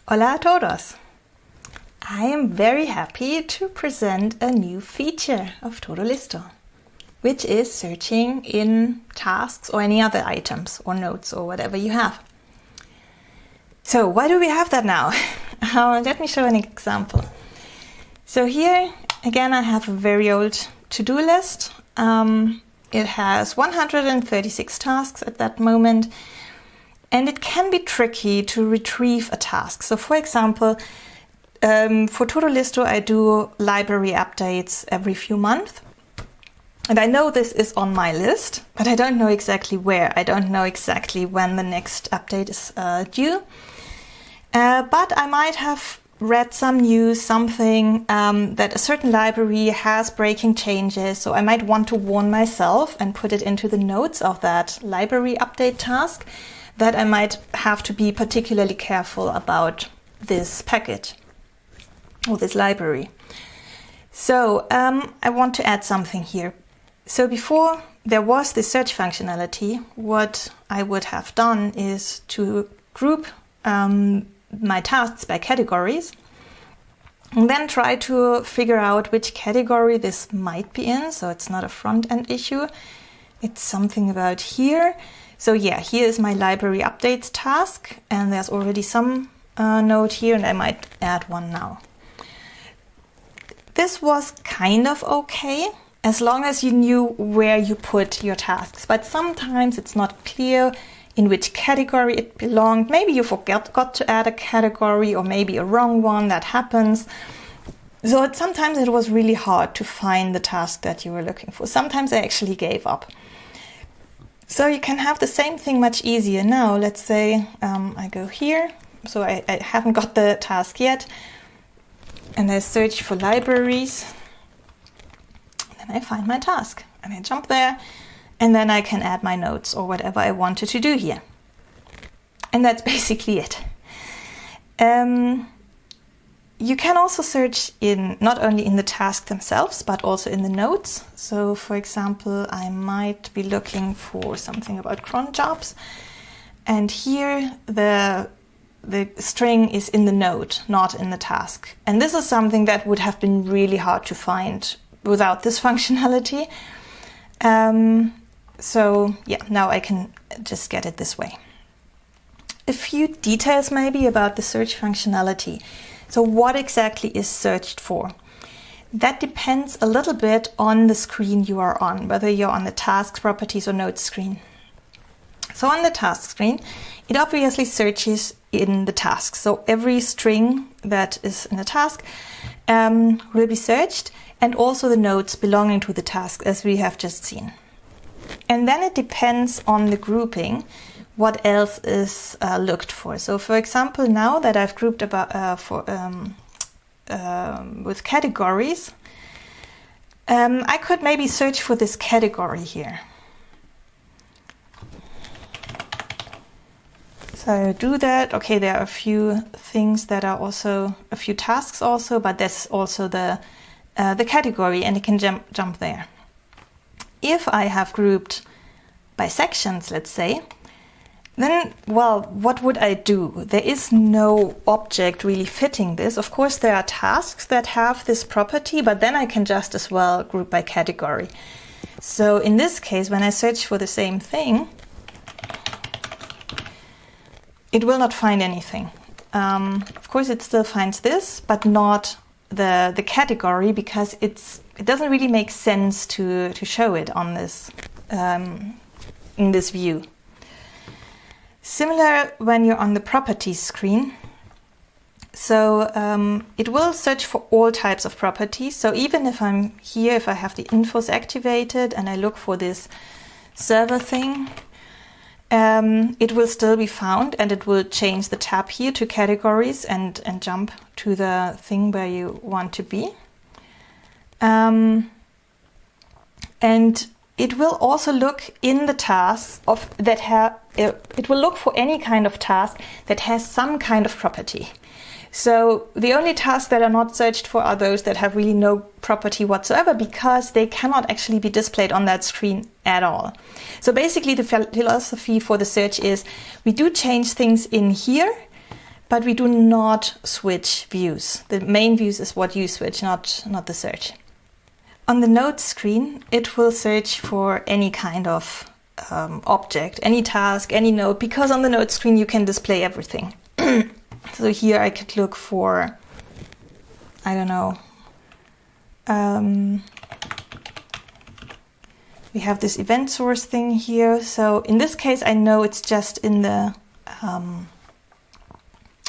Hola a todos! I am very happy to present a new feature of todoListo, which is searching in tasks or any other items or notes or whatever you have. So why do we have that now? Let me show an example. So here again I have a very old to-do list. It has 136 tasks at that moment, and it can be tricky to retrieve a task. So for example, for todoListo I do library updates every few months. And I know this is on my list, but I don't know exactly where. I don't know exactly when the next update is due. But I might have read some news, something that a certain library has breaking changes. So I might want to warn myself and put it into the notes of that library update task that I might have to be particularly careful about this package or this library. So I want to add something here. So before there was the search functionality, what I would have done is to group my tasks by categories and then try to figure out which category this might be in. So it's not a front-end issue. It's something about here. So yeah, here is my library updates task, and there's already some note here, and I might add one now. This was kind of okay, as long as you knew where you put your tasks. But sometimes it's not clear in which category it belonged. Maybe you got to add a category, or maybe a wrong one. That happens. So sometimes it was really hard to find the task that you were looking for. Sometimes I actually gave up. So you can have the same thing much easier now. Let's say I go here. So I haven't got the task yet. And I search for libraries. Then I find my task. And I jump there. And then I can add my notes or whatever I wanted to do here. And that's basically it. You can also search in not only in the tasks themselves, but also in the notes. So for example, I might be looking for something about cron jobs. And here the string is in the note, not in the task. And this is something that would have been really hard to find without this functionality. So yeah, now I can just get it this way. A few details maybe about the search functionality. So what exactly is searched for? That depends a little bit on the screen you are on, whether you're on the tasks, properties or notes screen. So on the task screen, it obviously searches in the task. So every string that is in a task will be searched, and also the notes belonging to the task, as we have just seen. And then it depends on the grouping what else is looked for. So for example, now that I've grouped about with categories, I could maybe search for this category here. So I do that. Okay, there are a few things that are also a few tasks also, but that's also the category, and it can jump there. If I have grouped by sections, let's say, then, well, what would I do? There is no object really fitting this. Of course, there are tasks that have this property, but then I can just as well group by category. So in this case, when I search for the same thing, it will not find anything. Of course, it still finds this, but not the category, because it doesn't really make sense to show it on this in this view. Similar when you're on the properties screen. So it will search for all types of properties. So even if I'm here, if I have the infos activated and I look for this server thing, it will still be found, and it will change the tab here to categories and jump to the thing where you want to be. And it will also look in the tasks it will look for any kind of task that has some kind of property. So the only tasks that are not searched for are those that have really no property whatsoever, because they cannot actually be displayed on that screen at all. So basically the philosophy for the search is we do change things in here, but we do not switch views. The main views is what you switch, not the search. On the notes screen, it will search for any kind of object, any task, any note, because on the notes screen you can display everything. So here I could look for, I don't know, we have this event source thing here. So in this case, I know it's just in the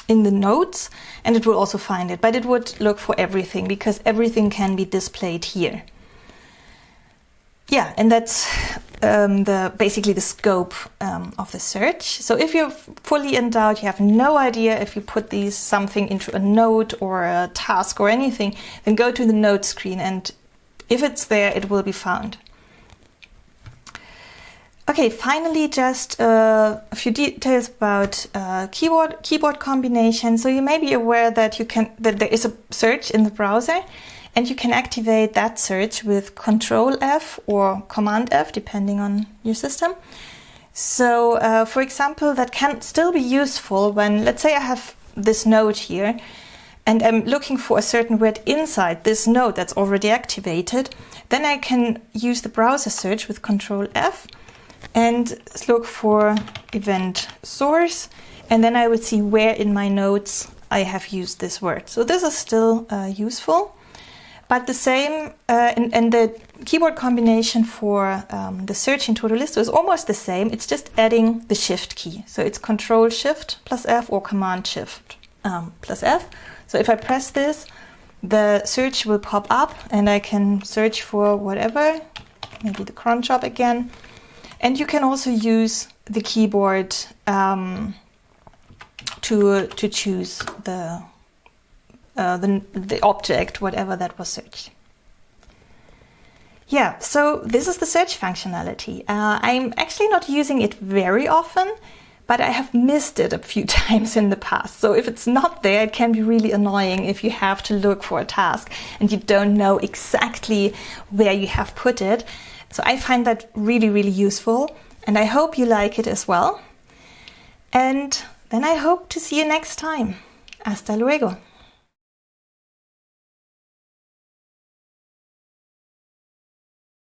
notes, and it will also find it, but it would look for everything because everything can be displayed here. Yeah, and that's basically the scope of the search. So if you're fully in doubt, you have no idea if you put something into a note or a task or anything, then go to the note screen, and if it's there, it will be found. Okay, finally, just a few details about keyboard combination. So you may be aware that there is a search in the browser, and you can activate that search with Control F or Command F, depending on your system. So, for example, that can still be useful when, let's say I have this node here, and I'm looking for a certain word inside this node that's already activated. Then I can use the browser search with Control F and look for event source, and then I would see where in my notes I have used this word. So this is still useful, but the same, and the keyboard combination for the search in todoListo is almost the same. It's just adding the Shift key. So it's Control Shift plus F or Command Shift plus F. So if I press this, the search will pop up, and I can search for whatever, maybe the cron shop again. And you can also use the keyboard to choose the object, whatever that was searched. Yeah, so this is the search functionality. I'm actually not using it very often, but I have missed it a few times in the past. So if it's not there, it can be really annoying if you have to look for a task and you don't know exactly where you have put it. So I find that really, really useful, and I hope you like it as well. And then I hope to see you next time. Hasta luego.